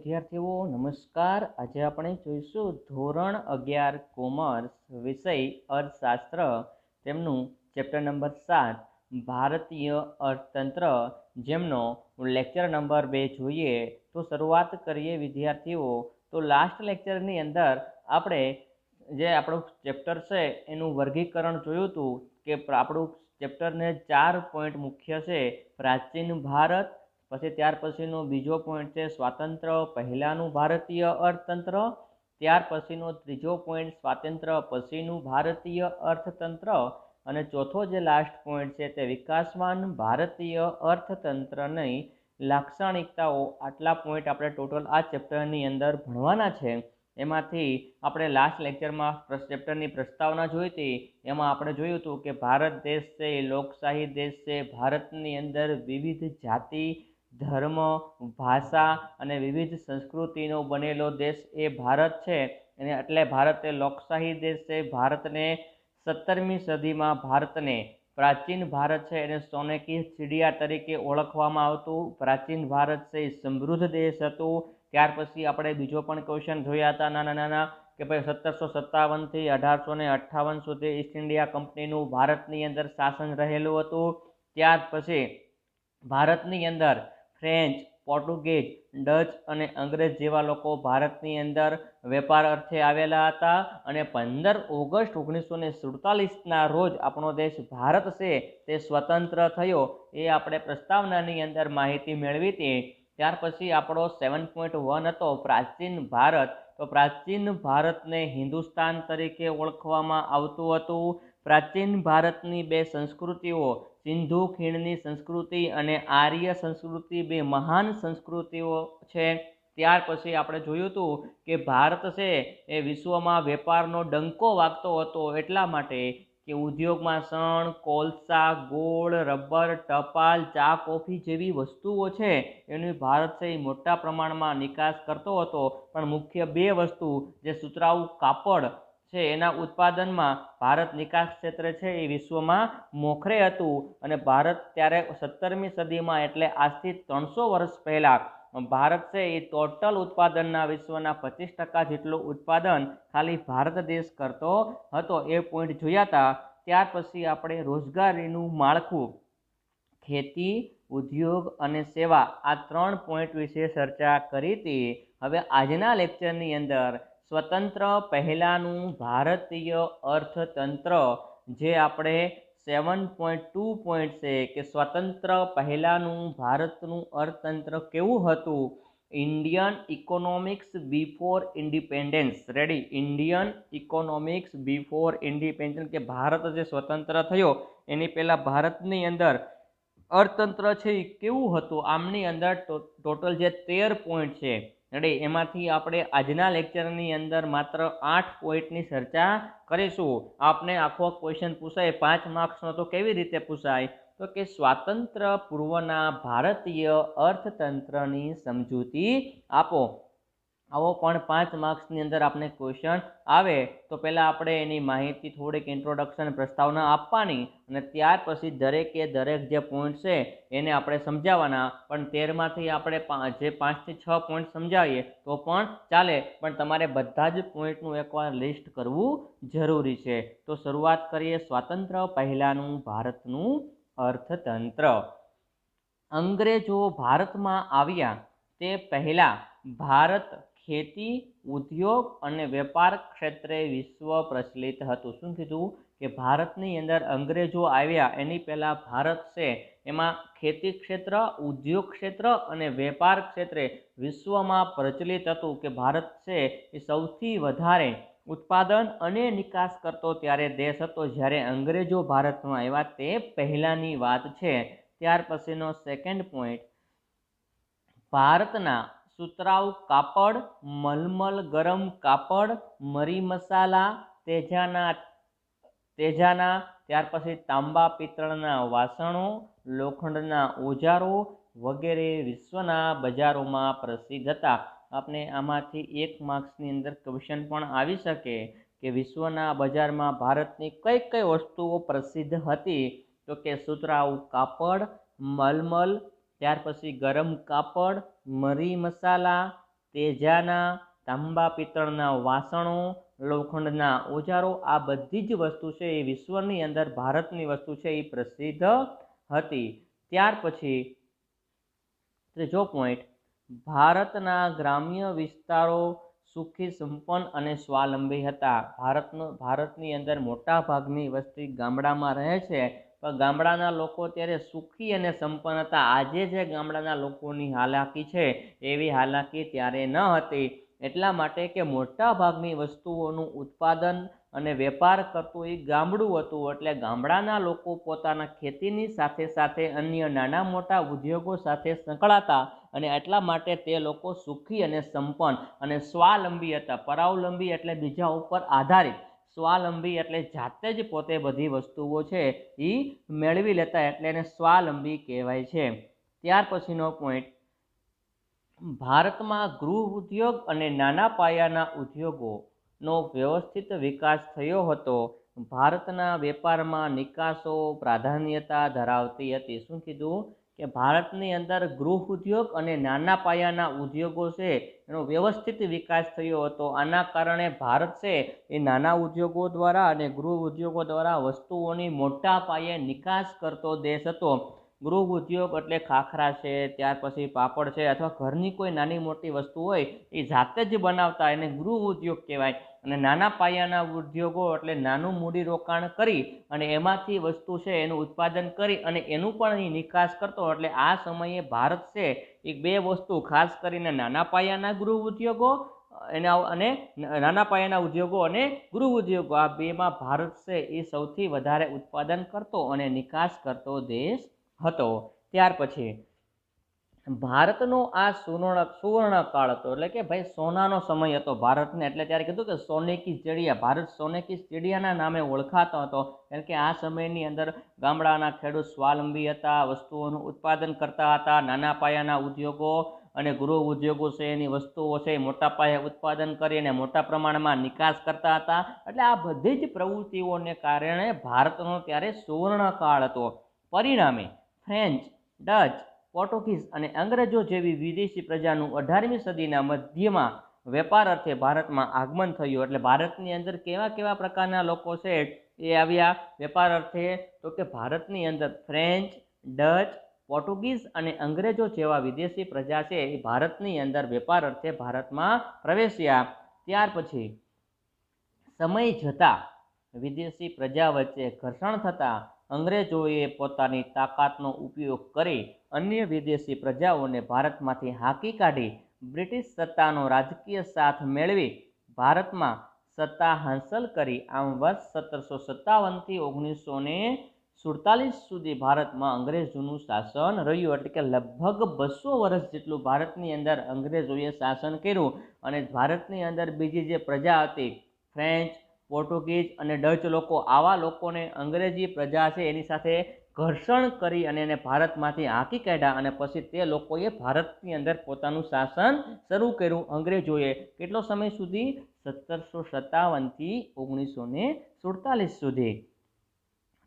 વિદ્યાર્થીઓ નમસ્કાર। આજે આપણે જોઈશું ધોરણ 11 કોમર્સ વિષય અર્થશાસ્ત્ર તેમનું ચેપ્ટર નંબર 7 ભારતીય અર્થતંત્ર જેમનો લેક્ચર નંબર 2 જોઈએ। તો શરૂઆત કરીએ વિદ્યાર્થીઓ। તો લાસ્ટ લેક્ચરની અંદર આપણે જે આપણું ચેપ્ટર છે એનું વર્ગીકરણ જોયું હતું કે આપણું ચેપ્ટરને 4 પોઈન્ટ મુખ્ય છે। પ્રાચીન ભારત, પછી ત્યાર પછીનો બીજો પોઈન્ટ છે સ્વાતંત્ર પહેલાનું ભારતીય અર્થતંત્ર, ત્યાર પછીનો ત્રીજો પોઈન્ટ સ્વાતંત્ર્ય પછીનું ભારતીય અર્થતંત્ર અને ચોથો જે લાસ્ટ પોઈન્ટ છે તે વિકાસવાન ભારતીય અર્થતંત્રની લાક્ષણિકતાઓ। આટલા પોઈન્ટ આપણે ટોટલ આ ચેપ્ટરની અંદર ભણવાના છે। એમાંથી આપણે લાસ્ટ લેક્ચરમાં ચેપ્ટરની પ્રસ્તાવના જોઈ હતી। એમાં આપણે જોયું હતું કે ભારત દેશ છે એ લોકશાહી દેશ છે। ભારતની અંદર વિવિધ જાતિ, ધર્મ, ભાષા અને વિવિધ સંસ્કૃતિનો બનેલો દેશ એ ભારત છે અને એટલે ભારત એ લોકશાહી દેશ છે। ભારતને 17મી સદીમાં ભારતને પ્રાચીન ભારત છે એને સોને કી ચિડિયા તરીકે ઓળખવામાં આવતું। પ્રાચીન ભારત છે એ સમૃદ્ધ દેશ હતું। ત્યાર પછી આપણે બીજો પણ ક્વેશ્ચન જોયા હતા નાના નાના કે ભાઈ 1757થી 1858 સુધી ઈસ્ટ ઇન્ડિયા કંપનીનું ભારતની અંદર શાસન રહેલું હતું। ત્યાર પછી ભારતની અંદર ફ્રેન્ચ, પોર્ટુગીઝ, ડચ અને અંગ્રેજ જેવા લોકો ભારતની અંદર વેપાર અર્થે આવેલા હતા અને 15 ઓગસ્ટ 1947ના રોજ આપણો દેશ ભારત છે તે સ્વતંત્ર થયો। એ આપણે પ્રસ્તાવનાની અંદર માહિતી મેળવી હતી। ત્યાર પછી આપણો 7.1 હતો પ્રાચીન ભારત। તો પ્રાચીન ભારતને હિન્દુસ્તાન તરીકે ઓળખવામાં આવતું હતું। પ્રાચીન ભારતની બે સંસ્કૃતિઓ સિંધુ ખીણની સંસ્કૃતિ અને આર્ય સંસ્કૃતિ બે મહાન સંસ્કૃતિઓ છે। ત્યાર પછી આપણે જોયું હતું કે ભારત છે એ વિશ્વમાં વેપારનો ડંકો વાગતો હતો એટલા માટે કે ઉદ્યોગમાં શણ, કોલસા, ગોળ, રબર, ટપાલ, ચા, કોફી જેવી વસ્તુઓ છે એની ભારત છે એ મોટા પ્રમાણમાં નિકાસ કરતો હતો। પણ મુખ્ય બે વસ્તુ જે સુતરાઉ કાપડ છે એના ઉત્પાદનમાં ભારત નિકાસ ક્ષેત્રે છે એ વિશ્વમાં મોખરે હતું અને ભારત ત્યારે 17મી સદીમાં એટલે આજથી 300 વર્ષ પહેલાં ભારત છે એ ટોટલ ઉત્પાદનના વિશ્વના 25% જેટલું ઉત્પાદન ખાલી ભારત દેશ કરતો હતો। એ પોઈન્ટ જોયા હતા। ત્યાર પછી આપણે રોજગારીનું માળખું, ખેતી, ઉદ્યોગ અને સેવા આ 3 પોઈન્ટ વિશે ચર્ચા કરી હતી। હવે આજના લેક્ચરની અંદર સ્વતંત્ર પહેલાનું ભારતીય અર્થતંત્ર જે આપણે 7.2 પોઈન્ટ છે કે સ્વતંત્ર પહેલાનું ભારતનું અર્થતંત્ર કેવું હતું। Indian economics before independence. Ready? Indian economics before independence કે ભારત જે સ્વતંત્ર થયો એની પહેલાં ભારતની અંદર અર્થતંત્ર છે એ કેવું હતું। આમની અંદર ટોટલ જે 13 પોઈન્ટ છે રેડી, એમાંથી આપણે આજના લેક્ચરની અંદર માત્ર 8 પોઈન્ટની ચર્ચા કરીશું। આપને આખો ક્વેશ્ચન પૂછાય 5 માર્ક્સનો તો કેવી રીતે પૂછાય તો કે સ્વાતંત્ર્ય પૂર્વના ભારતીય અર્થતંત્રની સમજૂતી આપો। આવો પણ 5 માર્ક્સની અંદર આપણે ક્વેશ્ચન આવે તો પહેલાં આપણે એની માહિતી થોડીક ઇન્ટ્રોડક્શન પ્રસ્તાવના આપવાની અને ત્યાર પછી દરેકે દરેક જે પોઈન્ટ છે એને આપણે સમજાવવાના। પણ 13માંથી આપણે જે 5 થી 6 પોઈન્ટ સમજાવીએ તો પણ ચાલે, પણ તમારે બધા જ પોઈન્ટનું એકવાર લિસ્ટ કરવું જરૂરી છે। તો શરૂઆત કરીએ સ્વાતંત્ર્ય પહેલાંનું ભારતનું અર્થતંત્ર। અંગ્રેજો ભારતમાં આવ્યા તે પહેલાં ભારત ખેતી, ઉદ્યોગ અને વેપાર ક્ષેત્રે વિશ્વ પ્રચલિત હતું। શું કીધું કે ભારતની અંદર અંગ્રેજો આવ્યા એની પહેલાં ભારત છે એમાં ખેતી ક્ષેત્ર, ઉદ્યોગ ક્ષેત્ર અને વેપાર ક્ષેત્રે વિશ્વમાં પ્રચલિત હતું કે ભારત છે એ સૌથી વધારે ઉત્પાદન અને નિકાસ કરતો ત્યારે દેશ હતો જ્યારે અંગ્રેજો ભારતમાં આવ્યા તે પહેલાંની વાત છે। ત્યાર પછીનો સેકન્ડ પોઈન્ટ, ભારતના સુતરાઉ કાપડ, મલમલ ગરમ કાપડ, મરી મસાલા, તેજાના ત્યાર પછી તાંબા પિત્તળના વાસણો, લોખંડના ઓજારો વગેરે વિશ્વના બજારોમાં પ્રસિદ્ધ હતા। આપણે આમાંથી 1 માર્ક્સની અંદર ક્વેશ્ચન પણ આવી શકે કે વિશ્વના બજારમાં ભારતની કઈ કઈ વસ્તુઓ પ્રસિદ્ધ હતી તો કે સુતરાઉ કાપડ, મલમલ, ત્યાર પછી ગરમ કાપડ, મરી મસાલા, તેજાના, તાંબા પિત્તળના વાસણો, લોખંડના ઓજારો, આ બધી જ વસ્તુ છે એ વિશ્વની અંદર ભારતની વસ્તુ છે એ પ્રસિદ્ધ હતી. ત્યાર પછી ત્રીજો પોઈન્ટ, ભારતના ગ્રામ્ય વિસ્તારો સુખી, સંપન્ન અને સ્વાવલંબી હતા. ભારતની અંદર મોટા ભાગની વસ્તી ગામડામાં રહે છે, પણ ગામડાના લોકો ત્યારે સુખી અને સંપન્ન હતા. આજે જે ગામડાના લોકોની હાલાકી છે એવી હાલાકી ત્યારે ન હતી. એટલા માટે કે મોટા ભાગની વસ્તુઓનું ઉત્પાદન અને વેપાર કરતું એ ગામડું હતું. એટલે ગામડાના લોકો પોતાના ખેતીની સાથે સાથે અન્ય નાના મોટા ઉદ્યોગો સાથે સંકળાતા અને એટલા માટે તે લોકો સુખી અને સંપન્ન અને સ્વાવલંબી હતા. પરાવલંબી એટલે બીજા ઉપર આધારિત, સ્વાવલંબી એટલે જાતે જ પોતે બધી વસ્તુઓ છે એ મેળવી લેતા, એટલે એને સ્વાવલંબી કહેવાય છે. ત્યાર પછીનો પોઈન્ટ, ભારતમાં ગૃહ ઉદ્યોગ અને નાના પાયાના ઉદ્યોગોનો વ્યવસ્થિત વિકાસ થયો હતો. ભારતના વેપારમાં નિકાસો પ્રાધાન્યતા ધરાવતી હતી. શું કીધું કે ભારતની અંદર ગૃહ ઉદ્યોગ અને નાના પાયાના ઉદ્યોગો છે એનો વ્યવસ્થિત વિકાસ થયો હતો. આના કારણે ભારત છે એ નાના ઉદ્યોગો દ્વારા અને ગૃહ ઉદ્યોગો દ્વારા વસ્તુઓની મોટા પાયે નિકાસ કરતો દેશ હતો. ગૃહ ઉદ્યોગ એટલે ખાખરા છે, ત્યાર પછી પાપડ છે, અથવા ઘરની કોઈ નાની મોટી વસ્તુ હોય એ જાતે જ બનાવતા, એને ગૃહ ઉદ્યોગ કહેવાય. અને નાના પાયાના ઉદ્યોગો એટલે નાનું મૂડી રોકાણ કરી અને એમાંથી વસ્તુ છે એનું ઉત્પાદન કરી અને એનું પણ એ નિકાસ કરતો. એટલે આ સમયે ભારત છે એ બે વસ્તુ, ખાસ કરીને નાના પાયાના ગૃહ ઉદ્યોગો અને નાના પાયાના ઉદ્યોગો અને ગૃહ ઉદ્યોગો, આ બેમાં ભારત છે એ સૌથી વધારે ઉત્પાદન કરતો અને નિકાસ કરતો દેશ હતો. ત્યાર પછી ભારતનો આ સુવર્ણકાળ હતો, એટલે કે ભાઈ સોનાનો સમય હતો ભારતને. એટલે ત્યારે કીધું કે સોને કી ચિડિયા, ભારત સોને કી ચિડિયાના નામે ઓળખાતો હતો. કારણ કે આ સમયની અંદર ગામડાના ખેડૂત સ્વાવલંબી હતા, વસ્તુઓનું ઉત્પાદન કરતા હતા. નાના પાયાના ઉદ્યોગો અને ગૃહ ઉદ્યોગો છે એની વસ્તુઓ છે મોટા પાયે ઉત્પાદન કરી અને મોટા પ્રમાણમાં નિકાસ કરતા હતા. એટલે આ બધી જ પ્રવૃત્તિઓને કારણે ભારતનો ત્યારે સુવર્ણકાળ હતો. પરિણામે ફ્રેન્ચ, ડચ, પોર્ટુગીઝ અને અંગ્રેજો જેવી વિદેશી પ્રજાનું 18મી સદીના મધ્યમાં વેપાર અર્થે ભારતમાં આગમન થયું. એટલે ભારતની અંદર કેવા કેવા પ્રકારના લોકો છે એ આવ્યા વેપાર અર્થે? તો કે ભારતની અંદર ફ્રેન્ચ, ડચ, પોર્ટુગીઝ અને અંગ્રેજો જેવા વિદેશી પ્રજા છે એ ભારતની અંદર વેપાર અર્થે ભારતમાં પ્રવેશ્યા. ત્યાર પછી સમય જતાં વિદેશી પ્રજા વચ્ચે ઘર્ષણ થતાં અંગ્રેજોએ પોતાની તાકાતનો ઉપયોગ કરી અન્ય વિદેશી પ્રજાઓને ભારતમાંથી હાંકી કાઢી બ્રિટિશ સત્તાનો રાજકીય સાથ મેળવી ભારતમાં સત્તા હાંસલ કરી. આમ વર્ષ 1757થી 1947 સુધી ભારતમાં અંગ્રેજોનું શાસન રહ્યું. એટલે કે લગભગ 200 વર્ષ જેટલું ભારતની અંદર અંગ્રેજોએ શાસન કર્યું. અને ભારતની અંદર બીજી જે પ્રજા હતી, ફ્રેન્ચ, પોર્ટુગીઝ અને ડચ લોકો, આવા લોકોને અંગ્રેજી પ્રજા છે એની સાથે ઘર્ષણ કરી અને એને ભારતમાંથી હાંકી કાઢ્યા. અને પછી તે લોકોએ ભારતની અંદર પોતાનું શાસન શરૂ કર્યું અંગ્રેજોએ. કેટલો સમય સુધી? 1757થી 1947 સુધી.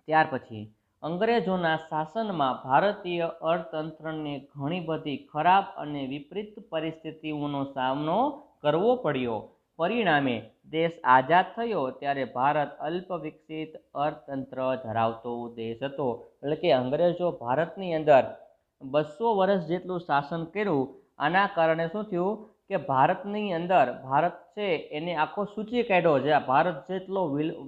ત્યાર પછી અંગ્રેજોના શાસનમાં ભારતીય અર્થતંત્રને ઘણી બધી ખરાબ અને વિપરીત પરિસ્થિતિઓનો સામનો કરવો પડ્યો. પરિણામે દેશ આઝાદ થયો ત્યારે ભારત અલ્પ વિકસિત અર્થતંત્ર ધરાવતો દેશ હતો. એટલે કે અંગ્રેજો ભારતની અંદર 200 વર્ષ જેટલું શાસન કર્યું. આના કારણે શું થયું કે ભારતની અંદર ભારત છે એને આખો સૂચી કાઢ્યો છે. ભારત જેટલો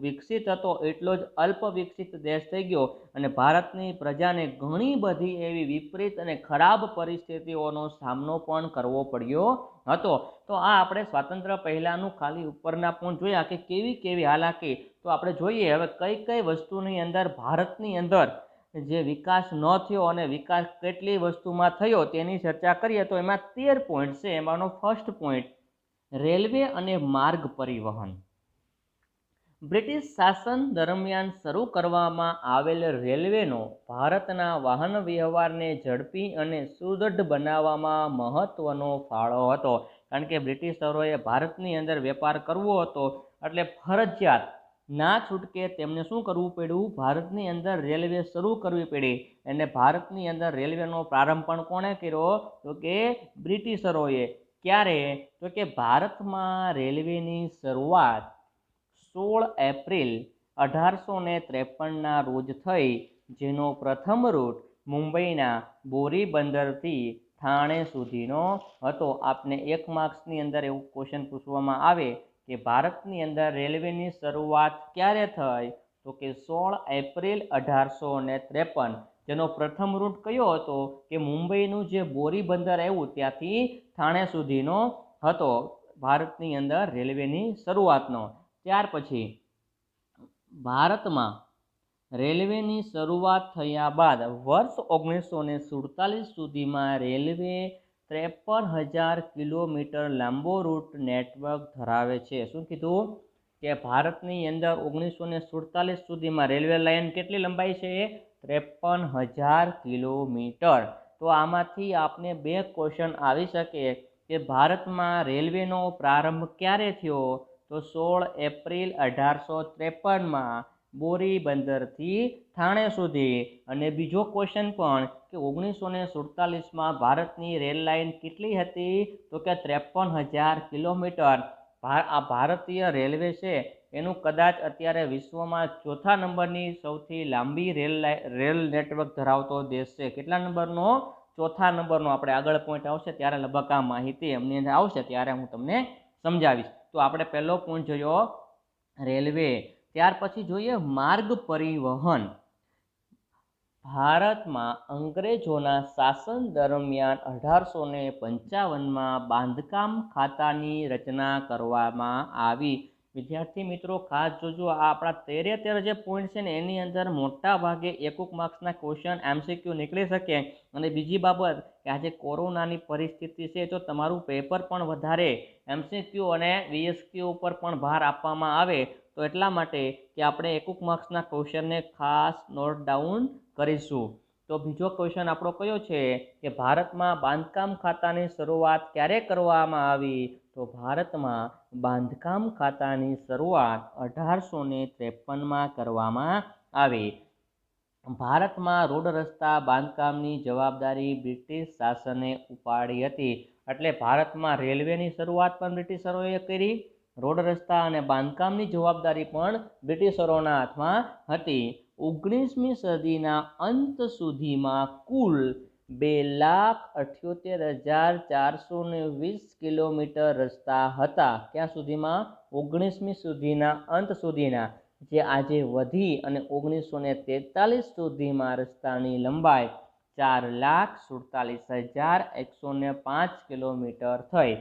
વિકસિત હતો એટલો જ અલ્પ વિકસિત દેશ થઈ ગયો. અને ભારતની પ્રજાને ઘણી બધી એવી વિપરીત અને ખરાબ પરિસ્થિતિઓનો સામનો પણ કરવો પડ્યો હતો. તો આ આપણે સ્વાતંત્ર્ય પહેલાંનું ખાલી ઉપરના પોઈન્ટ જોયા કે કેવી કેવી હાલાકી. તો આપણે જોઈએ હવે કઈ કઈ વસ્તુની અંદર ભારતની અંદર જે વિકાસ ન થયો અને વિકાસ કેટલી વસ્તુમાં થયો તેની ચર્ચા કરીએ. તો એમાં 13 પોઈન્ટ છે. એમાંનો ફર્સ્ટ પોઈન્ટ, રેલવે અને માર્ગ પરિવહન. બ્રિટિશ શાસન દરમિયાન શરૂ કરવામાં આવેલ રેલવેનો ભારતના વાહન વ્યવહારને ઝડપી અને સુદૃઢ બનાવવામાં મહત્વનો ફાળો હતો. કારણ કે બ્રિટિશરોએ ભારતની અંદર વેપાર કરવો હતો એટલે ફરજિયાત ના છૂટકે તેમને શું કરવું પડ્યું? ભારતની અંદર રેલવે શરૂ કરવી પડી. અને ભારતની અંદર રેલવેનો પ્રારંભ પણ કોણે કર્યો? તો કે બ્રિટિશરોએ. ક્યારે? તો કે ભારતમાં રેલવેની શરૂઆત 16 એપ્રિલ 1853ના રોજ થઈ, જેનો પ્રથમ રૂટ મુંબઈના બોરી બંદરથી થાણે સુધીનો હતો. આપને 1 માર્ક્સની અંદર એવું ક્વેશ્ચન પૂછવામાં આવે કે ભારતની અંદર રેલવેની શરૂઆત ક્યારે થઈ? તો કે 16 એપ્રિલ 1853, જેનો પ્રથમ રૂટ કયો હતો? કે મુંબઈનું જે બોરી બંદર આવ્યું ત્યાંથી થાણે સુધીનો હતો ભારતની અંદર રેલવેની શરૂઆતનો. ત્યાર પછી ભારતમાં રેલવેની શરૂઆત થયા બાદ વર્ષ 1947 સુધીમાં રેલવે 53,000 કિલોમીટર લાંબો રૂટ નેટવર્ક ધરાવે છે. શું કીધું? કે ભારતની અંદર 1947 સુધીમાં રેલવે લાઇન કેટલી લંબાઈ છે? 53,000 કિલોમીટર. તો આમાંથી આપને 2 ક્વેશ્ચન આવી શકે કે ભારતમાં રેલવેનો પ્રારંભ ક્યારે થયો? તો 16 એપ્રિલ 1853માં બોરી બંદરથી થાણે સુધી. અને બીજો ક્વેશ્ચન પણ કે 1947માં ભારતની રેલ લાઇન કેટલી હતી? તો કે 53,000 કિલોમીટર. આ ભારતીય રેલવે છે એનું કદાચ અત્યારે વિશ્વમાં 4થા નંબરની સૌથી લાંબી રેલ નેટવર્ક ધરાવતો દેશ છે. કેટલા નંબરનો? 4થા નંબરનો. આપણે આગળ પોઈન્ટ આવશે ત્યારે લગભગ આ માહિતી એમની અંદર આવશે ત્યારે હું તમને સમજાવીશ. તો આપણે પહેલો પોઈન્ટ જોયો રેલવે. ત્યાર પછી જોઈએ માર્ગ પરિવહન. ભારતમાં અંગ્રેજોના શાસન દરમિયાન 1855માં બાંધકામ ખાતાની રચના કરવામાં આવી. વિદ્યાર્થી મિત્રો ખાસ જોજો, આ આપણા 13 જે પોઈન્ટ છે ને એની અંદર મોટા ભાગે 1 માર્ક્સના ક્વેશ્ચન MCQ નીકળી શકે. અને બીજી બાબત કે આજે કોરોનાની પરિસ્થિતિ છે તો તમારું પેપર પણ વધારે MCQ અને VSQ ઉપર પણ ભાર આપવામાં આવે, તો એટલા માટે કે આપણે 1 માર્ક્સના ક્વેશ્ચનને ખાસ નોટ ડાઉન કરીશું. તો બીજો ક્વેશ્ચન આપણો કયો છે કે ભારતમાં બાંધકામ ખાતાની શરૂઆત ક્યારે કરવામાં આવી? તો ભારતમાં બાંધકામ ખાતાની શરૂઆત 1853માં કરવામાં આવી. ભારતમાં રોડ રસ્તા બાંધકામની જવાબદારી બ્રિટિશ શાસને ઉપાડી હતી. એટલે ભારતમાં રેલવેની શરૂઆત પણ બ્રિટિશરોએ કરી, રોડ રસ્તા અને બાંધકામની જવાબદારી પણ બ્રિટિશરોના હાથમાં હતી. 19મી સદીના અંત સુધીમાં કુલ 2,78,420 કિલોમીટર રસ્તા હતા. ક્યાં સુધીમાં? 19મી સદીના અંત સુધીના, જે આજે વધી અને 1943 સુધીમાં રસ્તાની લંબાઈ 4,47,105 કિલોમીટર થઈ.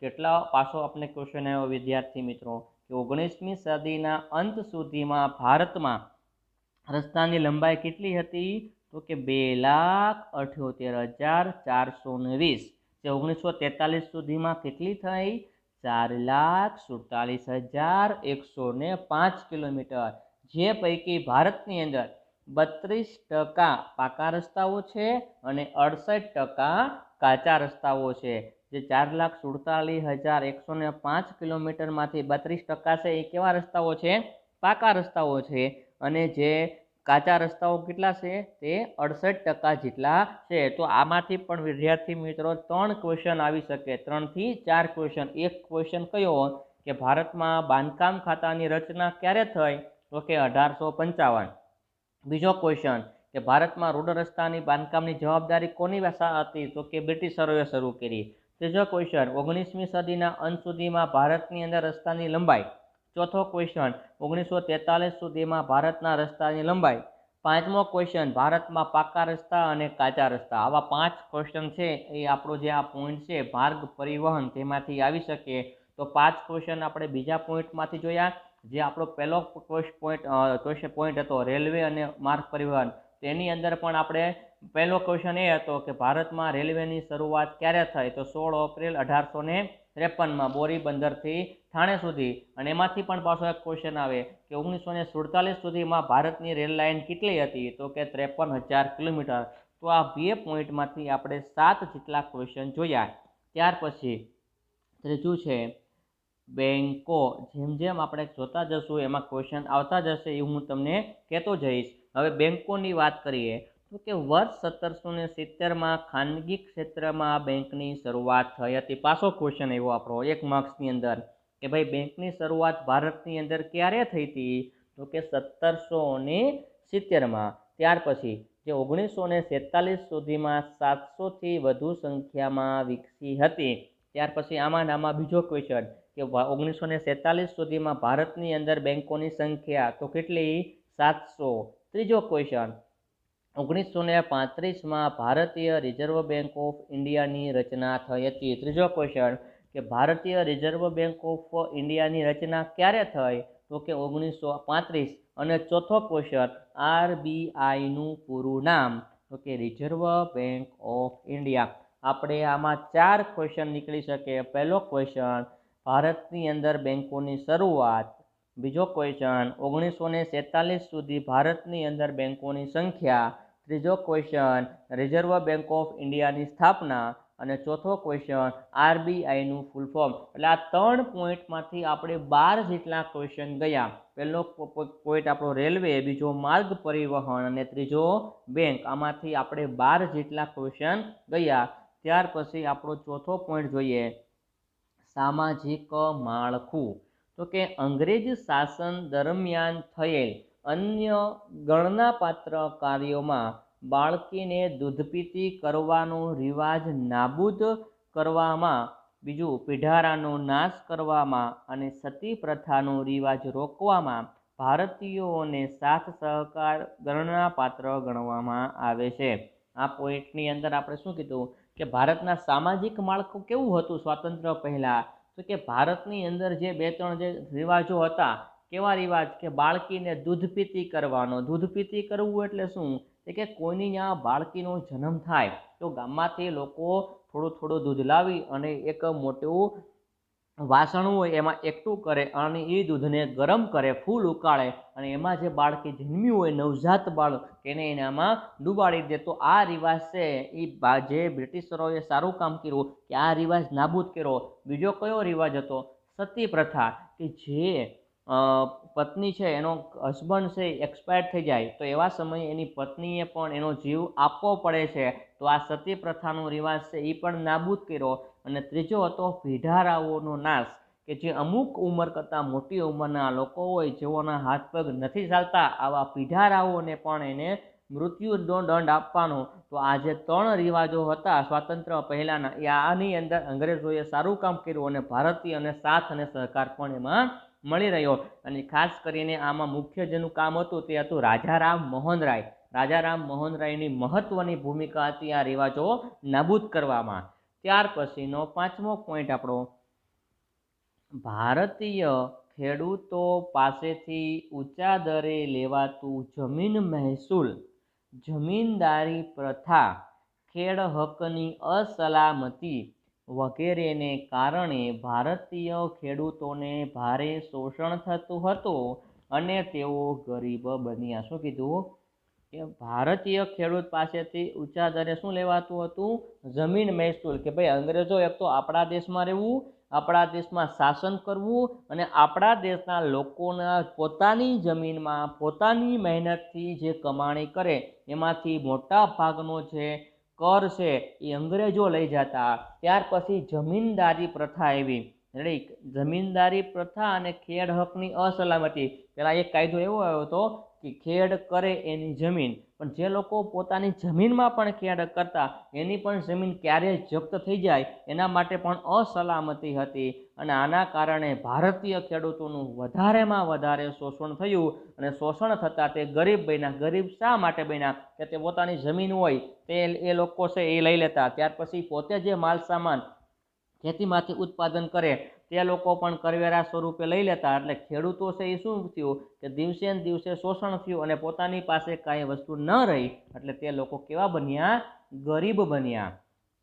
કેટલા પાછો આપણે ક્વેશ્ચન આવ્યો વિદ્યાર્થી મિત્રો કે 19મી સદીના અંત સુધીમાં ભારતમાં રસ્તાની લંબાઈ કેટલી હતી? તો કે 2,78,420. જે 1943 સુધીમાં કેટલી થઈ? 4,47,105 કિલોમીટર. જે પૈકી ભારતની અંદર 32% પાકા રસ્તાઓ છે અને 68% કાચા રસ્તાઓ છે. જે 4,47,105 કિલોમીટરમાંથી 32% છે એ કેવા રસ્તાઓ છે? પાકા રસ્તાઓ છે. અને જે કાચા રસ્તાઓ કેટલા છે? તે 68% જેટલા છે. તો આમાંથી પણ વિદ્યાર્થી મિત્રો 3 ક્વેશ્ચન આવી શકે, 3 થી 4 ક્વેશ્ચન. એક ક્વેશ્ચન કયો કે ભારતમાં બાંધકામ ખાતાની રચના ક્યારે થઈ? તો કે 1855. બીજો ક્વેશ્ચન કે ભારતમાં રોડ રસ્તાની બાંધકામની જવાબદારી કોની હતી? તો કે બ્રિટિશરોએ શરૂ કરી. ત્રીજો ક્વેશ્ચન 19મી સદીના અંત સુધીમાં ભારતની અંદર રસ્તાની લંબાઈ. ચોથો ક્વેશ્ચન 1943 સુધીમાં ભારતના રસ્તાની લંબાઈ. પાંચમો ક્વેશ્ચન ભારતમાં પાકા રસ્તા અને કાચા રસ્તા. આવા 5 ક્વેશ્ચન છે એ આપણો જે આ પોઈન્ટ છે માર્ગ પરિવહન તેમાંથી આવી શકે. તો 5 ક્વેશ્ચન આપણે બીજા પોઈન્ટમાંથી જોયા. જે આપણો પહેલો પોઈન્ટ હતો રેલવે અને માર્ગ પરિવહન, તેની અંદર પણ આપણે પહેલો ક્વેશ્ચન એ હતો કે ભારતમાં રેલવેની શરૂઆત ક્યારે થઈ? તો 16 એપ્રિલ 1853માં બોરી બંદરથી થાણે સુધી. અને એમાંથી પણ પાછો એક ક્વેશ્ચન આવે કે 1947 સુધીમાં ભારતની રેલ લાઇન કેટલી હતી? તો કે 53,000 કિલોમીટર. તો આ 2 પોઈન્ટમાંથી આપણે 7 જેટલા ક્વેશ્ચન જોયા. ત્યાર પછી ત્રીજું છે બેંકો. જેમ જેમ આપણે જોતા જશું એમાં ક્વેશ્ચન આવતા જશે એ હું તમને કહેતો જઈશ. હવે બેંકોની વાત કરીએ તો કે વર્ષ 1770 ખાનગી ક્ષેત્રમાં બેંકની શરૂઆત થઈ હતી. પાછો ક્વેશ્ચન આવ્યો આપણો 1 માર્ક્સની અંદર કે ભાઈ બેંકની શરૂઆત ભારતની અંદર ક્યારે થઈ હતી? તો કે 1770. ત્યાર પછી જે 1947 સુધીમાં 700થી વધુ સંખ્યામાં વિકસી હતી. ત્યાર પછી આમાં બીજો ક્વેશ્ચન કે 1947 સુધીમાં ભારતની અંદર બેંકોની સંખ્યા તો કેટલી? 700. ત્રીજો ક્વેશ્ચન 1935માં ભારતીય રિઝર્વ બેંક ઓફ ઇન્ડિયાની રચના થઈ હતી. ત્રીજો ક્વેશ્ચન કે ભારતીય રિઝર્વ બેંક ઓફ ઇન્ડિયાની રચના ક્યારે થઈ? તો કે 1935. અને ચોથો ક્વેશ્ચન આરબીઆઈનું પૂરું નામ? તો કે રિઝર્વ બેંક ઓફ ઇન્ડિયા. આપણે આમાં 4 ક્વેશ્ચન નીકળી શકે. પહેલો ક્વેશ્ચન ભારતની અંદર બેંકોની શરૂઆત. બીજો ક્વેશ્ચન 1947 સુધી ભારતની અંદર બેંકોની સંખ્યા. ત્રીજો ક્વેશ્ચન રિઝર્વ બેંક ઓફ ઇન્ડિયાની સ્થાપના. અને ચોથો ક્વેશ્ચન આરબીઆઈનું ફૂલ ફોર્મ. એટલે આ 3 પોઈન્ટમાંથી આપણે 12 જેટલા ક્વેશ્ચન ગયા. પહેલો પોઈન્ટ આપણો રેલવે, બીજો માર્ગ પરિવહન અને ત્રીજો બેંક. આમાંથી આપણે 12 જેટલા ક્વેશ્ચન ગયા. ત્યાર પછી આપણો ચોથો પોઈન્ટ જોઈએ, સામાજિક માળખું. તો કે અંગ્રેજ શાસન દરમિયાન થયેલ અન્ય ગણનાપાત્ર કાર્યોમાં બાળકીને દૂધપીતી કરવાનો રિવાજ નાબૂદ કરવામાં, બીજું પીઢારાનો નાશ કરવામાં અને સતી પ્રથાનો રિવાજ રોકવામાં ભારતીયોને સાથ સહકાર ગણનાપાત્ર ગણવામાં આવે છે. આ પોઈન્ટની અંદર આપણે શું કીધું કે ભારતના સામાજિક માળખું કેવું હતું સ્વાતંત્ર્ય પહેલાં? તો કે ભારતની અંદર જે 2-3 જે રિવાજો હતા. કેવા રિવાજ? કે બાળકીને દૂધપીતી કરવાનો. દૂધપીતી કરવું એટલે શું? કે કોઈની ત્યાં બાળકીનો જન્મ થાય તો ગામમાંથી લોકો થોડું દૂધ લાવી અને એક મોટું વાસણ હોય એમાં એકઠું કરે અને એ દૂધને ગરમ કરે, ફૂલ ઉકાળે અને એમાં જે બાળકી જન્મી હોય નવજાત બાળક એને એનામાં ડૂબાડી દે. તો આ રિવાજ છે એ જે બ્રિટિશરોએ સારું કામ કર્યું કે આ રિવાજ નાબૂદ કર્યો. બીજો કયો રિવાજ હતો? સતી પ્રથા. કે જે પત્ની છે એનો હસબન્ડ છે એક્સપાયર થઈ જાય તો એવા સમયે એની પત્નીએ પણ એનો જીવ આપવો પડે છે. તો આ સતી પ્રથાનો રિવાજ છે એ પણ નાબૂદ કર્યો. અને ત્રીજો હતો પીઢારાઓનો નાશ. કે જે અમુક ઉંમર કરતાં મોટી ઉંમરના લોકો હોય જેઓના હાથ પગ નથી ચાલતા, આવા પીઢારાઓને પણ એને મૃત્યુનો દંડ આપવાનો. તો આ જે 3 રિવાજો હતા સ્વાતંત્ર્ય પહેલાંના એ આની અંદર અંગ્રેજોએ સારું કામ કર્યું અને ભારતીયોને સાથ અને સહકાર પણ એમાં મળી રહ્યો. અને ખાસ કરીને આમાં મુખ્ય જેનું કામ હતું તે હતું રાજારામ મોહન રાય. રાજારામ મોહન રાયની મહત્વની ભૂમિકા હતી આ રિવાજો નાબૂદ કરવામાં. ત્યાર પછીનો 5મો પોઈન્ટ આપણો, ભારતીય ખેડૂતો પાસેથી ઊંચા દરે લેવાતું જમીન મહેસૂલ, જમીનદારી પ્રથા, ખેડ હકની અસલામતી વગેરેને કારણે ભારતીય ખેડૂતોને ભારે શોષણ થતું હતું અને તેઓ ગરીબ બન્યા. શું કીધું? કે ભારતીય ખેડૂત પાસેથી ઊંચા દરે શું લેવાતું હતું? જમીન મહેસૂલ. કે ભાઈ અંગ્રેજો એક તો આપણા દેશમાં રહેવું, આપણા દેશમાં શાસન કરવું અને આપણા દેશના લોકોના પોતાની જમીનમાં પોતાની મહેનતથી જે કમાણી કરે એમાંથી મોટા ભાગનો જે કર છે એ અંગ્રેજો લઈ જતા. ત્યાર પછી જમીનદારી પ્રથા આવી. જમીનદારી પ્રથા અને ખેડ હકની અસલામતી. પહેલાં એક કાયદો એવો આવ્યો હતો કે ખેડ કરે એની જમીન, પણ જે લોકો પોતાની જમીનમાં પણ ખેડ કરતા એની પણ જમીન ક્યારે જપ્ત થઈ જાય એના માટે પણ અસલામતી હતી. અને આના કારણે ભારતીય ખેડૂતોનું વધારેમાં વધારે શોષણ થયું અને શોષણ થતાં તે ગરીબ બન્યા. ગરીબ શા માટે બન્યા? કે તે પોતાની જમીન હોય તે એ લોકો છે એ લઈ લેતા. ત્યાર પછી પોતે જે માલ સામાન ખેતીમાંથી ઉત્પાદન કરે તે લોકો પણ કરવેરા સ્વરૂપે લઈ લેતા. એટલે ખેડૂતો છે એ શું થયું કે દિવસે ને દિવસે શોષણ થયું અને પોતાની પાસે કાંઈ વસ્તુ ન રહી એટલે તે લોકો કેવા બન્યા? ગરીબ બન્યા.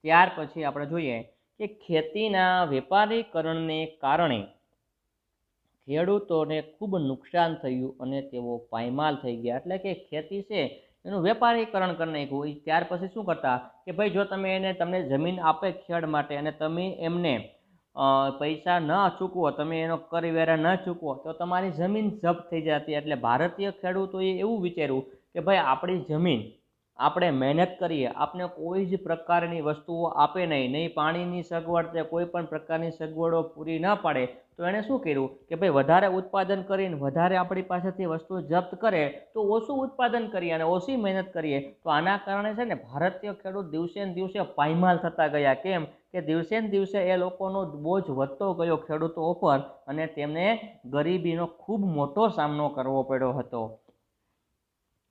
ત્યાર પછી આપણે જોઈએ કે ખેતીના વેપારીકરણને કારણે ખેડૂતોને ખૂબ નુકસાન થયું અને તેઓ પાયમાલ થઈ ગયા. એટલે કે ખેતી છે એનું વેપારીકરણ કરી નાખ્યું. ત્યાર પછી શું કરતા કે ભાઈ જો તમને જમીન આપે ખેડ માટે અને તમે એમને પૈસા ન ચૂકવો, તમે એનો કરવેરા ન ચૂકવો તો તમારી જમીન જપ્ત થઈ જતી. એટલે ભારતીય ખેડૂતોએ એવું વિચાર્યું કે ભાઈ આપણી જમીન આપણે મહેનત કરીએ, આપણે કોઈ જ પ્રકારની વસ્તુઓ આપે નહીં, નહીં પાણીની સગવડ કે કોઈ પણ પ્રકારની સગવડો પૂરી ન પાડે, તો એણે શું કર્યું કે ભાઈ વધારે ઉત્પાદન કરીને વધારે આપણી પાસેથી વસ્તુ જપ્ત કરે તો ઓછું ઉત્પાદન કરીએ અને ઓછી મહેનત કરીએ, તો આના કારણે છે ને ભારતીય ખેડૂત દિવસે ને દિવસે પાયમાલ થતા ગયા. કેમ કે દિવસે ને દિવસે એ લોકોનો બોજ વધતો ગયો ખેડૂતો ઉપર અને તેમને ગરીબીનો ખૂબ મોટો સામનો કરવો પડ્યો હતો.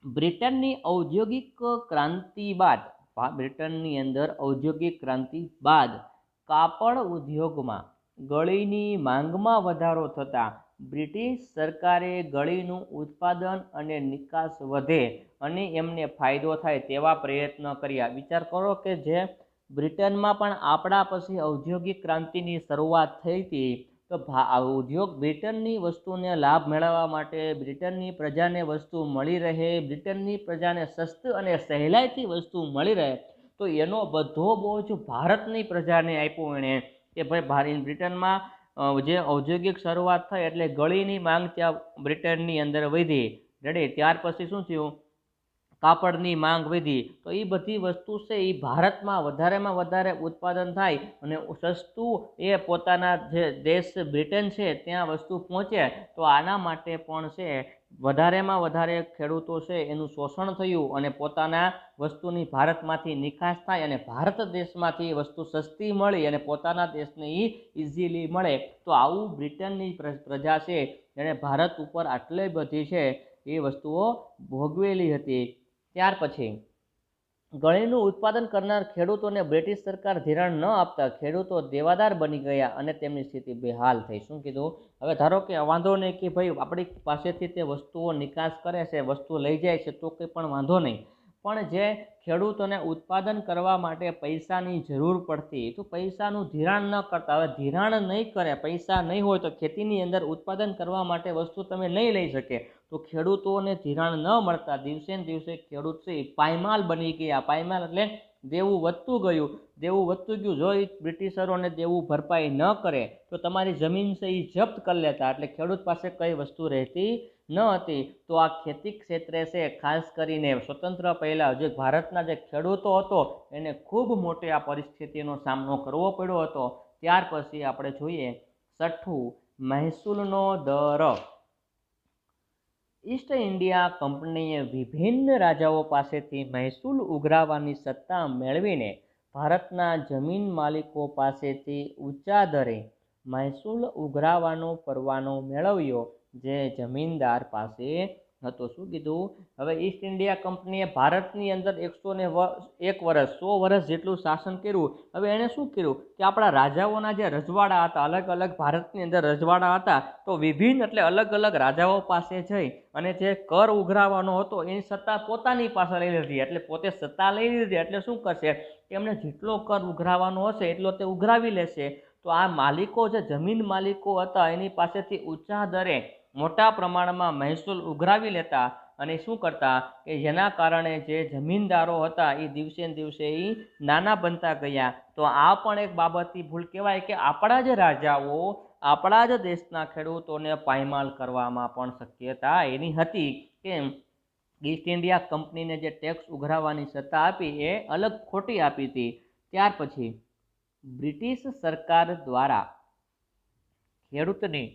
બ્રિટનની ઔદ્યોગિક ક્રાંતિ બાદ, બ્રિટનની અંદર ઔદ્યોગિક ક્રાંતિ બાદ કાપડ ઉદ્યોગમાં ગળીની માંગમાં વધારો થતાં બ્રિટિશ સરકારે ગળીનું ઉત્પાદન અને નિકાસ વધે અને એમને ફાયદો થાય તેવા પ્રયત્ન કર્યા. વિચાર કરો કે જે બ્રિટનમાં પણ આપણા પછી ઔદ્યોગિક ક્રાંતિની શરૂઆત થઈ હતી, તો ઉદ્યોગ બ્રિટનની વસ્તુને લાભ મેળવવા માટે, બ્રિટનની પ્રજાને વસ્તુ મળી રહે, બ્રિટનની પ્રજાને સસ્તી અને સહેલાઈથી વસ્તુ મળી રહે, તો એનો બધો બોજ ભારતની પ્રજાને આપ્યો એણે કે ભાઈ બ્રિટનમાં જે ઔદ્યોગિક શરૂઆત થઈ એટલે ગળીની માંગ ત્યાં બ્રિટનની અંદર વધી. રેડી, ત્યાર પછી શું થયું, કાપડની માંગ વધી, તો એ બધી વસ્તુ છે એ ભારતમાં વધારેમાં વધારે ઉત્પાદન થાય અને સસ્તું એ પોતાના જે દેશ બ્રિટન છે ત્યાં વસ્તુ પહોંચે, તો આના માટે પણ છે વધારેમાં વધારે ખેડૂતો છે એનું શોષણ થયું અને પોતાના વસ્તુની ભારતમાંથી નિકાસ થાય અને ભારત દેશમાંથી વસ્તુ સસ્તી મળી અને પોતાના દેશને એ ઇઝીલી મળે. તો આવું બ્રિટનની પ્રજા છે જેણે ભારત ઉપર આટલી બધી છે એ વસ્તુઓ ભોગવેલી હતી. ત્યાર પછી ગળીનું ઉત્પાદન કરનાર ખેડૂતોને બ્રિટિશ સરકાર ધિરાણ ન આપતા ખેડૂતો દેવાદાર બની ગયા અને તેમની સ્થિતિ બેહાલ થઈ. શું કીધું, હવે ધારો કે વાંધો નહીં કે ભાઈ આપણી પાસેથી તે વસ્તુઓ નિકાસ કરે છે, વસ્તુ લઈ જાય છે તો કંઈ પણ વાંધો નહીં, પણ જે ખેડૂતોને ઉત્પાદન કરવા માટે પૈસાની જરૂર પડતી, તો પૈસાનું ધિરાણ ન કરતા. હવે ધિરાણ નહીં કરે, પૈસા નહીં હોય તો ખેતીની અંદર ઉત્પાદન કરવા માટે વસ્તુ તમે નહીં લઈ શકે, તો ખેડૂતોને ધિરાણ ન મળતા દિવસે ને દિવસે ખેડૂત છે પાયમાલ બની ગયા. પાયમાલ એટલે દેવું વધતું ગયું. દેવું વધતું ગયું, જો એ બ્રિટિશરોને દેવું ભરપાઈ ન કરે તો તમારી જમીન છે એ જપ્ત કરી લેતા, એટલે ખેડૂત પાસે કઈ વસ્તુ રહેતી ન હતી. તો આ ખેતી ક્ષેત્રે છે ખાસ કરીને સ્વતંત્ર પહેલાં જે ભારતના જે ખેડૂતો હતો એને ખૂબ મોટી આ પરિસ્થિતિનો સામનો કરવો પડ્યો હતો. ત્યાર પછી આપણે જોઈએ છઠ્ઠું, મહેસૂલનો દર. ઈસ્ટ ઇન્ડિયા કંપનીએ વિભિન્ન રાજાઓ પાસેથી મહેસૂલ ઉઘરાવવાની સત્તા મેળવીને ભારતના જમીન માલિકો પાસેથી ઊંચા દરે મહેસૂલ ઉઘરાવવાનો પરવાનો મેળવ્યો જે જમીનદાર પાસે હતો. શું કીધું, હવે ઈસ્ટ ઇન્ડિયા કંપનીએ ભારતની અંદર 101 વર્ષ 100 વર્ષ જેટલું શાસન કર્યું. હવે એણે શું કર્યું કે આપણા રાજાઓના જે રજવાડા હતા, અલગ અલગ ભારતની અંદર રજવાડા હતા, તો વિભિન્ન એટલે અલગ અલગ રાજાઓ પાસે જઈ અને જે કર ઉઘરાવવાનો હતો એની સત્તા પોતાની પાસે લઈ લીધી. એટલે પોતે સત્તા લઈ લીધી એટલે શું કરશે, એમને જેટલો કર ઉઘરાવવાનો હશે એટલો તે ઉઘરાવી લેશે. તો આ માલિકો જે જમીન માલિકો હતા એની પાસેથી ઊંચા દરે મોટા પ્રમાણમાં મહેસૂલ ઉઘરાવી લેતા અને શું કરતા કે જેના કારણે જે જમીનદારો હતા એ દિવસે ને દિવસે એ નાના બનતા ગયા. તો આ પણ એક બાબતની ભૂલ કહેવાય કે આપણા જ રાજાઓ આપણા જ દેશના ખેડૂતોને પાયમાલ કરવામાં પણ શક્યતા એની હતી. કેમ, ઈસ્ટ ઇન્ડિયા કંપનીને જે ટેક્સ ઉઘરાવવાની સત્તા આપી એ અલગ ખોટી આપી હતી. ત્યાર પછી બ્રિટિશ સરકાર દ્વારા ખેડૂતની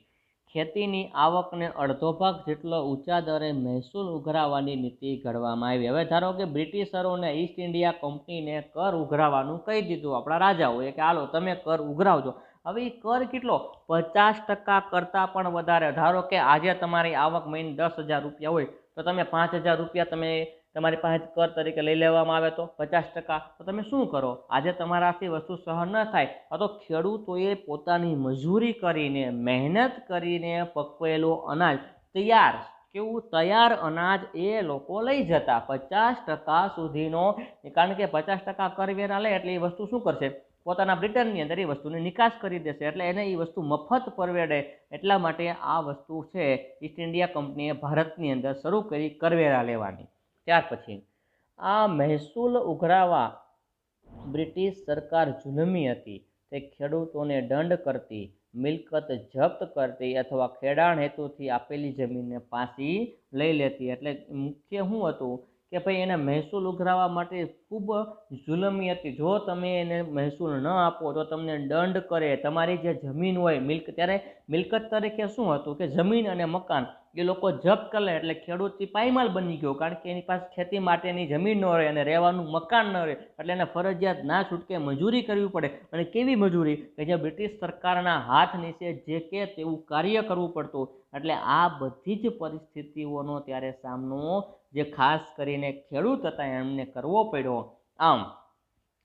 ખેતીની આવકને અડધો ભાગ જેટલો ઊંચા દરે મહેસૂલ ઉઘરાવવાની નીતિ ઘડવામાં આવી. હવે ધારો કે બ્રિટિશરોને ઈસ્ટ ઇન્ડિયા કંપનીને કર ઉઘરાવવાનું કહી દીધું આપણા રાજાઓએ કે હાલો તમે કર ઉઘરાવજો. હવે એ કર કેટલો, 50% કરતાં પણ વધારે. ધારો કે આજે તમારી આવક મહિને 10,000 રૂપિયા હોય તો તમે 5,000 રૂપિયા તમારી પાસે કર તરીકે લઈ લેવામાં આવે તો 50%, તો તમે શું કરો, આજે તમારાથી વસ્તુ સહન ન થાય. આ તો ખેડૂતોએ પોતાની મજૂરી કરીને મહેનત કરીને પકવેલો અનાજ તૈયાર, કેવું તૈયાર અનાજ એ લોકો લઈ જતા 50% સુધીનો. કારણ કે 50% કરવેરા લે એટલે એ વસ્તુ શું કરશે, પોતાના બ્રિટનની અંદર એ વસ્તુની નિકાસ કરી દેશે, એટલે એને એ વસ્તુ મફત પરવેડે. એટલા માટે આ વસ્તુ છે ઈસ્ટ ઇન્ડિયા કંપનીએ ભારતની અંદર શરૂ કરી કરવેરા લેવાની. ત્યાર પછી આ મહેસૂલ ઉઘરાવા બ્રિટિશ સરકાર જુલમી હતી. તે ખેડૂતોને દંડ કરતી, મિલકત જપ્ત કરતી અથવા ખેડાણ હેતુથી આપેલી જમીનને પાછી લઈ લેતી. એટલે મુખ્ય શું હતું કે ભાઈ એને મહેસૂલ ઉઘરાવવા માટે ખૂબ જુલમી હતી. જો તમે એને મહેસૂલ ન આપો તો તમને દંડ કરે. તમારી જે જમીન હોય ત્યારે મિલકત તરીકે શું હતું કે જમીન અને મકાન એ લોકો જપ્ત કરે એટલે ખેડૂતથી પાયમાલ બની ગયો, કારણ કે એની પાસે ખેતી માટેની જમીન ન રહે અને રહેવાનું મકાન ન રહે એટલે એને ફરજિયાત ના છૂટકે મજૂરી કરવી પડે. અને કેવી મજૂરી કે જે બ્રિટિશ સરકારના હાથ નીચે જે કે તેવું કાર્ય કરવું પડતું. એટલે આ બધી જ પરિસ્થિતિઓનો ત્યારે સામનો જે ખાસ કરીને ખેડૂત હતા એમને કરવો પડ્યો. આમ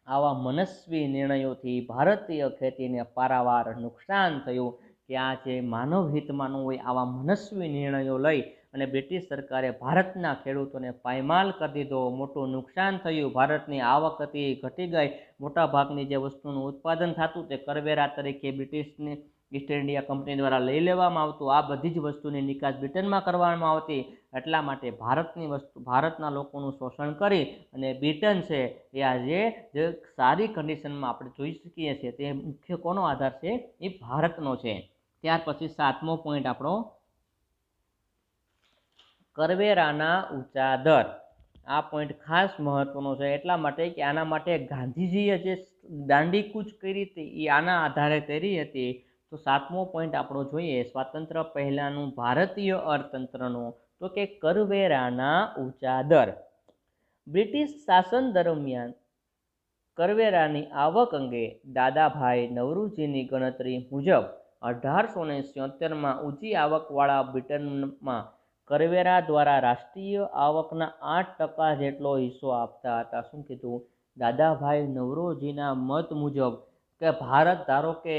આવા મનસ્વી નિર્ણયોથી ભારતીય ખેતીને પારાવાર નુકસાન થયું કે આ જે માનવ હિતમાંનું હોય આવા મનસ્વી નિર્ણયો લઈ અને બ્રિટિશ સરકારે ભારતના ખેડૂતોને પાયમાલ કરી દીધો. મોટું નુકસાન થયું. ભારતની આવક હતી ઘટી ગઈ. મોટા ભાગની જે વસ્તુનું ઉત્પાદન થતું તે કરવેરા તરીકે બ્રિટિશની ઈસ્ટ ઇન્ડિયા કંપની દ્વારા લઈ લેવામાં આવતું. આ બધી જ વસ્તુની નિકાસ બ્રિટનમાં કરવામાં આવતી. એટલા માટે ભારતના લોકોનું શોષણ કરી અને બ્રિટન છે એ આજે જે સારી કન્ડિશનમાં આપણે જોઈ શકીએ છીએ તે મુખ્ય કોનો આધાર છે એ ભારતનો છે. ત્યાર પછી 7મો પોઈન્ટ આપણો કરવેરાના ઊંચા દર. આ પોઈન્ટ ખાસ મહત્વનો છે એટલા માટે કે આના માટે ગાંધીજીએ જે દાંડીકૂચ કરી હતી એ આના આધારે કરી હતી. તો 7મો પોઈન્ટ આપણો જોઈએ સ્વાતંત્ર્ય પહેલાંનું ભારતીય અર્થતંત્રનો, તો કે કરવેરાના ઊંચા દર. બ્રિટિશ શાસન દરમિયાન કરવેરાની આવક અંગે દાદાભાઈ નવરોજીની ગણતરી મુજબ 1876માં ઊંચી આવકવાળા બ્રિટનમાં કરવેરા દ્વારા રાષ્ટ્રીય આવકના 8% જેટલો હિસ્સો આપતા હતા. શું કીધું? દાદાભાઈ નવરોજીના મત મુજબ કે ભારત ધારો કે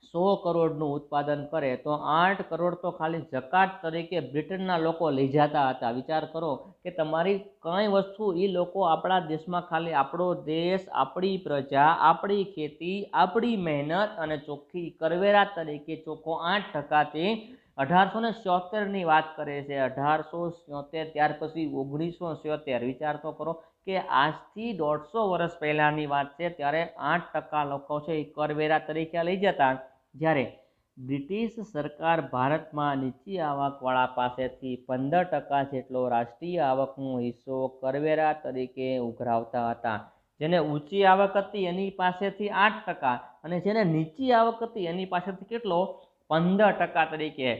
100 કરોડનું ઉત્પાદન કરે તો 8 કરોડ તો ખાલી જકાત તરીકે બ્રિટનના લોકો લઈ જતા હતા. વિચાર કરો કે તમારી કંઈ વસ્તુ એ લોકો આપણા દેશમાં ખાલી આપણો દેશ, આપણી પ્રજા, આપણી ખેતી, આપણી મહેનત અને ચોખ્ખી કરવેરા તરીકે ચોખ્ખો 8%થી 1876ની વાત કરે છે. 1876 ત્યાર પછી 1977. વિચાર તો કરો કે આજથી 150 વર્ષ પહેલાંની વાત છે. ત્યારે 8% લોકો છે એ કરવેરા તરીકે લઈ જતા. જ્યારે બ્રિટિશ સરકાર ભારતમાં નીચી આવકવાળા પાસેથી 15% જેટલો રાષ્ટ્રીય આવકનો હિસ્સો કરવેરા તરીકે ઉઘરાવતા હતા. જેને ઊંચી આવક હતી એની પાસેથી 8% અને જેને નીચી આવક હતી એની પાસેથી કેટલો? 15% તરીકે.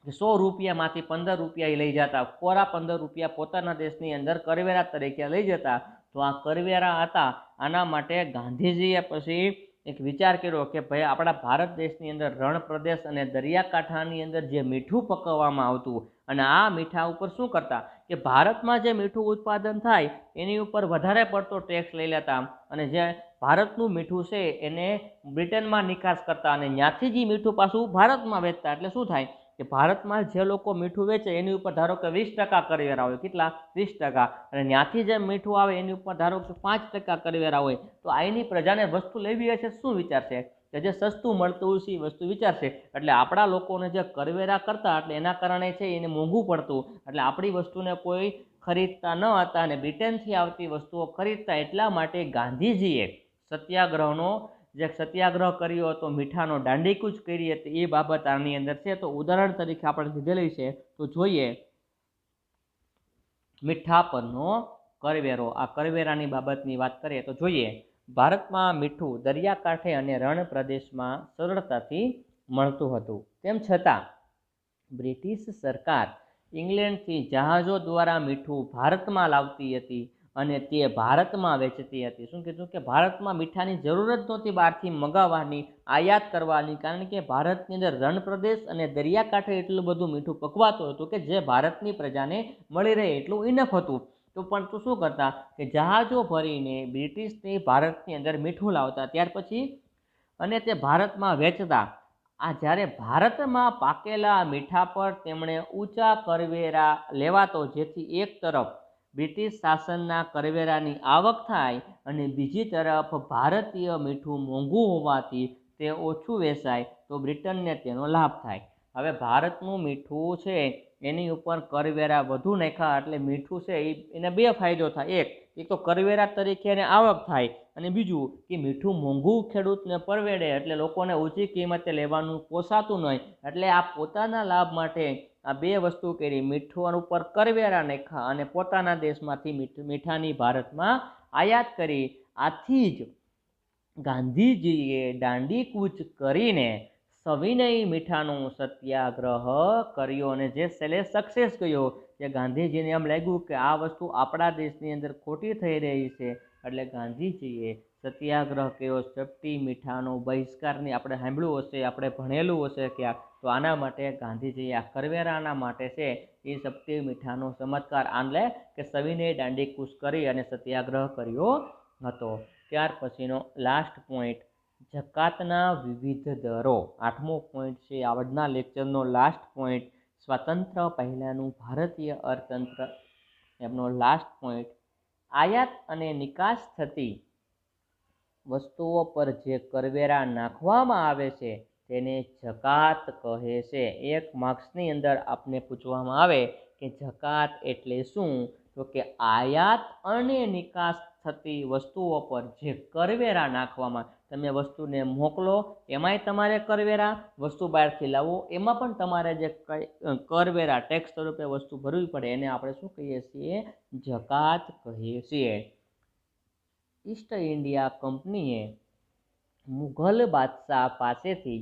100 રૂપિયામાંથી 15 રૂપિયા લઈ જતા. કોરા 15 રૂપિયા પોતાના દેશની અંદર કરવેરા તરીકે લઈ જતા. તો આ કરવેરા હતા. આના માટે ગાંધીજીએ પછી એક વિચાર કર્યો કે ભાઈ આપણા ભારત દેશની અંદર રણ પ્રદેશ અને દરિયાકાંઠાની અંદર જે મીઠું પકવવામાં આવતું અને આ મીઠા ઉપર શું કરતા કે ભારતમાં જે મીઠું ઉત્પાદન થાય એની ઉપર વધારે પડતો ટેક્સ લઈ લેતા અને જે ભારતનું મીઠું છે એને બ્રિટનમાં નિકાસ કરતા અને ત્યાંથી જ મીઠું પાછું ભારતમાં વેચતા. એટલે શું થાય કે ભારતમાં જે લોકો મીઠું વેચે એની ઉપર ધારો કે 20% કરવેરા હોય. કેટલા? 20%. અને ત્યાંથી જે મીઠું આવે એની ઉપર ધારો કે 5% કરવેરા હોય. તો અહીંની પ્રજાને વસ્તુ લેવી હશે શું વિચારશે? કે જે સસ્તું મળતું હશે એ વસ્તુ વિચારશે. એટલે આપણા લોકોને જે કરવેરા કરતા એટલે એના કારણે છે એને મોંઘું પડતું. એટલે આપણી વસ્તુને કોઈ ખરીદતા ન હતા અને બ્રિટનથી આવતી વસ્તુઓ ખરીદતા. એટલા માટે ગાંધીજીએ સત્યાગ્રહનો જે સત્યાગ્રહ કર્યો હતો, મીઠાનો દાંડીકૂચ કરી હતી, એ બાબત આની અંદર છે. તો ઉદાહરણ તરીકે આપણે લીધેલી છે. તો જોઈએ મીઠા પરનો કરવેરો. આ કરવેરાની બાબતની વાત કરીએ તો જોઈએ ભારતમાં મીઠું દરિયાકાંઠે અને રણ પ્રદેશમાં સરળતાથી મળતું હતું. તેમ છતાં બ્રિટિશ સરકાર ઇંગ્લેન્ડથી જહાજો દ્વારા મીઠું ભારતમાં લાવતી હતી અને તે ભારતમાં વેચતી હતી. શું કીધું કે ભારતમાં મીઠાની જરૂર જ નહોતી બહારથી મંગાવવાની, આયાત કરવાની, કારણ કે ભારતની અંદર રણ પ્રદેશ અને દરિયાકાંઠે એટલું બધું મીઠું પકવાતું હતું કે જે ભારતની પ્રજાને મળી રહે એટલું ઇનફ હતું. તો પણ તો શું કરતા કે જહાજો ભરીને બ્રિટિશની ભારતની અંદર મીઠું લાવતા, ત્યાર પછી અને તે ભારતમાં વેચતા. આ જ્યારે ભારતમાં પાકેલા મીઠા પર તેમણે ઊંચા કરવેરા લેવાતો, જેથી એક તરફ બ્રિટિશ શાસનના કરવેરાની આવક થાય અને બીજી તરફ ભારતીય મીઠું મોંઘું હોવાથી તે ઓછું વેચાય તો બ્રિટનને તેનો લાભ થાય. હવે ભારતનું મીઠું છે એની ઉપર કરવેરા વધુ નાખ્યા એટલે મીઠું છે એને બે ફાયદો થાય. એક તો કરવેરા તરીકે એને આવક થાય અને બીજું કે મીઠું મોંઘું ખેડૂતને પરવેડે એટલે લોકોને ઊંચી કિંમતે લેવાનું પોસાતું નહીં. એટલે આ પોતાના લાભ માટે આ બે વસ્તુ કરી, મીઠું ઉપર કરવેરા નાખ્યા અને પોતાના દેશમાંથી મીઠાની ભારતમાં આયાત કરી. આથી જ ગાંધીજીએ દાંડી કૂચ કરીને સવિનય મીઠાનો સત્યાગ્રહ કર્યો અને જે છેલ્લે સક્સેસ ગયો કે ગાંધીજીને એમ લાગ્યું કે આ વસ્તુ આપણા દેશની અંદર ખોટી થઈ રહી છે, એટલે ગાંધીજીએ સત્યાગ્રહ કર્યો. ચપટી મીઠાનો બહિષ્કારની આપણે સાંભળ્યું હશે, આપણે ભણેલું હશે ક્યાંક, તો આના માટે ગાંધીજીએ આ કરવેરાના માટે છે એ ચપટી મીઠાનો ચમત્કાર આંલે કે સવિનય દાંડી કૂચ કરી અને સત્યાગ્રહ કર્યો હતો. ત્યાર પછીનો લાસ્ટ પોઈન્ટ, જકાતના વિવિધ દરો. 8મો પોઈન્ટ છે આજના લેક્ચરનો લાસ્ટ પોઈન્ટ, સ્વાતંત્ર્ય પહેલાંનું ભારતીય અર્થતંત્ર. એમનો લાસ્ટ પોઈન્ટ, આયાત અને નિકાસ થતી વસ્તુઓ પર જે કરવેરા નાખવામાં આવે છે તેને જકાત કહે છે. એક માર્ક્સની અંદર આપને પૂછવામાં આવે કે જકાત એટલે શું, તો કે આયાત અને નિકાસ થતી વસ્તુઓ પર જે કરવેરા નાખવામાં, તમે વસ્તુને મોકલો એમાંય તમારે કરવેરા, વસ્તુ બહારથી લાવો એમાં પણ તમારે જે કરવેરા ટેક્સ સ્વરૂપે વસ્તુ ભરવી પડે એને આપણે શું કહીએ છીએ, જકાત કહીએ છીએ. ઈસ્ટ ઇન્ડિયા કંપનીએ મુઘલ બાદશાહ પાસેથી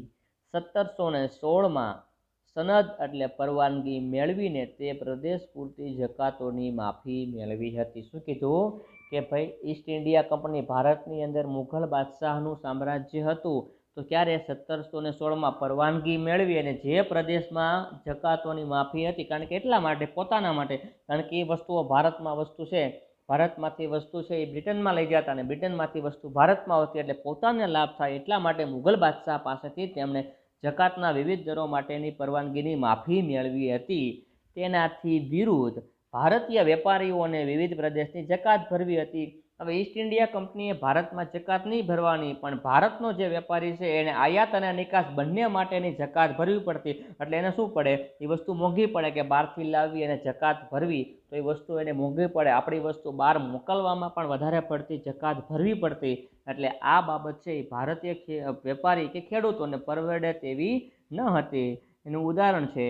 1716માં સનદ એટલે પરવાનગી મેળવીને તે પ્રદેશ પૂરતી જકાતોની માફી મેળવી હતી. શું કીધું કે ભાઈ ઈસ્ટ ઇન્ડિયા કંપની ભારતની અંદર મુઘલ બાદશાહનું સામ્રાજ્ય હતું, તો ક્યારે 1716માં પરવાનગી મેળવી અને જે પ્રદેશમાં જકાતોની માફી હતી, કારણ કે એટલા માટે પોતાના માટે, કારણ કે એ વસ્તુઓ ભારતમાં વસ્તુ છે, ભારતમાંથી વસ્તુ છે એ બ્રિટનમાં લઈ જતા અને બ્રિટનમાંથી વસ્તુ ભારતમાં આવતી, એટલે પોતાને લાભ થાય એટલા માટે મુઘલ બાદશાહ પાસેથી તેમણે જકાતના વિવિધ દરો માટેની પરવાનગીની માફી મેળવી હતી. તેનાથી વિરુદ્ધ ભારતીય વેપારીઓને વિવિધ પ્રદેશની જકાત ભરવી હતી. હવે ઈસ્ટ ઇન્ડિયા કંપનીએ ભારતમાં જકાત નહીં ભરવાની, પણ ભારતનો જે વેપારી છે એને આયાત અને નિકાસ બંને માટેની જકાત ભરવી પડતી, એટલે એને શું પડે, એ વસ્તુ મોંઘી પડે કે બહારથી લાવવી અને જકાત ભરવી, તો એ વસ્તુ એને મોંઘી પડે. આપણી વસ્તુ બહાર મોકલવામાં પણ વધારે પડતી જકાત ભરવી પડતી, એટલે આ બાબત છે એ ભારતીય વેપારી કે ખેડૂતોને પરવડે તેવી ન હતી. એનું ઉદાહરણ છે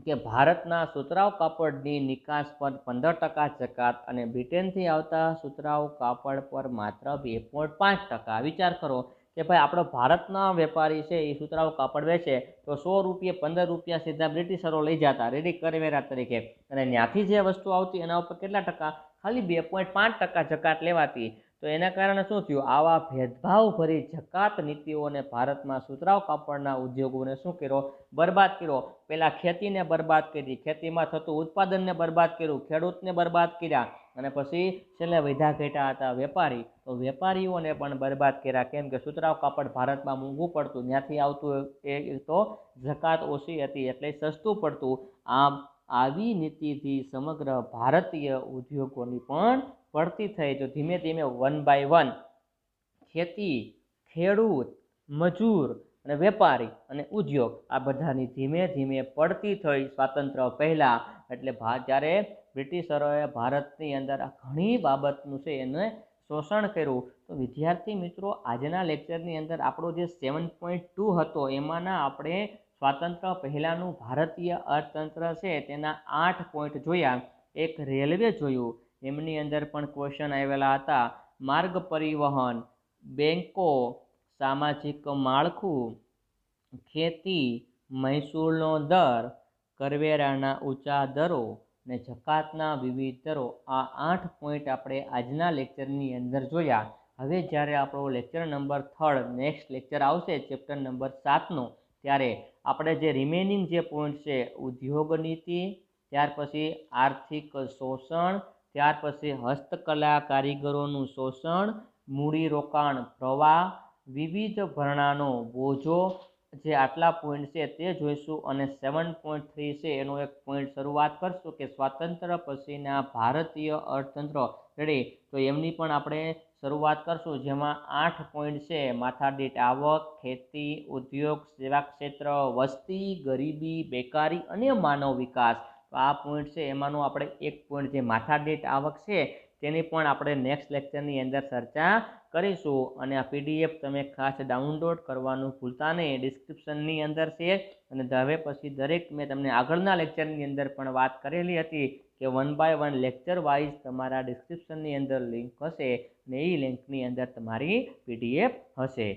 કે ભારતના સુતરાઉ કાપડની નિકાસ પર 15% જકાત અને બ્રિટનથી આવતા સુતરાઉ કાપડ પર માત્ર 2.5%. વિચાર કરો કે ભાઈ આપણો ભારતના વેપારી છે એ સુતરાઉ કાપડ વેચે તો 100 રૂપિયા 15 રૂપિયા સીધા બ્રિટિશરો લઈ જતા રેડી કરવેરા તરીકે, અને ત્યાંથી જે વસ્તુ આવતી એના ઉપર કેટલા ટકા, ખાલી 2.5% જકાત લેવાતી. તો એના કારણે શું થયું, આવા ભેદભાવ ભરી જકાત નીતિઓને ભારતમાં સુતરાઉ કાપડના ઉદ્યોગોને શું કર્યો, બરબાદ કર્યો. પહેલાં ખેતીને બરબાદ કરી, ખેતીમાં થતું ઉત્પાદનને બરબાદ કર્યું, ખેડૂતને બરબાદ કર્યા, અને પછી છેલ્લે વધ્યા ઘટ્યા હતા વેપારી, તો વેપારીઓને પણ બરબાદ કર્યા. કેમ કે સુતરાઉ કાપડ ભારતમાં મોંઘું પડતું, ત્યાંથી આવતું એ તો જકાત ઓછી હતી એટલે સસ્તું પડતું. આમ આવી નીતિથી સમગ્ર ભારતીય ઉદ્યોગોની પણ પડતી થઈ. તો ધીમે ધીમે 1 by 1 ખેતી, ખેડૂત, મજૂર અને વેપારી અને ઉદ્યોગ આ બધાની ધીમે ધીમે પડતી થઈ સ્વાતંત્ર્ય પહેલાં. એટલે જ્યારે બ્રિટિશરોએ ભારતની અંદર ઘણી બાબતનું છે એને શોષણ કર્યું. તો વિદ્યાર્થી મિત્રો, આજના લેક્ચરની અંદર આપણો જે 7.2 હતો એમાંના આપણે સ્વાતંત્ર્ય પહેલાંનું ભારતીય અર્થતંત્ર છે તેના 8 પોઈન્ટ જોયા. એક રેલવે જોયું, એમની અંદર પણ ક્વેશ્ચન આવેલા હતા. માર્ગ પરિવહન, બેંકો, સામાજિક માળખું, ખેતી, મહેસૂલનો દર, કરવેરાના ઊંચા દરો ને જકાતના વિવિધ દરો, આ 8 પોઈન્ટ આપણે આજના લેક્ચરની અંદર જોયા. હવે જ્યારે આપણો લેક્ચર નંબર 3 નેક્સ્ટ લેક્ચર આવશે ચેપ્ટર નંબર 7નો, ત્યારે આપણે જે રિમેનિંગ જે પોઈન્ટ છે, ઉદ્યોગ નીતિ, ત્યાર પછી આર્થિક શોષણ, ત્યાર પછી હસ્તકલા કારીગરોનું શોષણ, મૂડીરોકાણ પ્રવાહ, વિવિધ ભરણાનો બોજો, જે આટલા પોઈન્ટ છે તે જોઈશું. અને 7.3 છે એનો એક પોઈન્ટ શરૂઆત કરશું કે સ્વાતંત્ર્ય પછીના ભારતીય અર્થતંત્ર રેડી, તો એમની પણ આપણે શરૂઆત કરશું, જેમાં 8 પોઈન્ટ છે. માથાદીઠ આવક, ખેતી, ઉદ્યોગ, સેવા ક્ષેત્ર, વસ્તી, ગરીબી, બેકારી અને માનવ વિકાસ. તો આ પોઈન્ટ છે એમાંનો આપણે એક પોઈન્ટ જે માથાદીઠ આવક છે તેની પણ આપણે નેક્સ્ટ લેક્ચરની અંદર ચર્ચા કરીશું. અને આ PDF તમે ખાસ ડાઉનલોડ કરવાનું ભૂલતા નહીં, ડિસ્ક્રિપ્શનની અંદર છે. અને હવે પછી દરેક મેં તમને આગળના લેક્ચરની અંદર પણ વાત કરેલી હતી કે 1 by 1 લેક્ચર વાઇઝ તમારા ડિસ્ક્રિપ્શનની અંદર લિંક હશે ને એ લિંકની અંદર તમારી PDF હશે.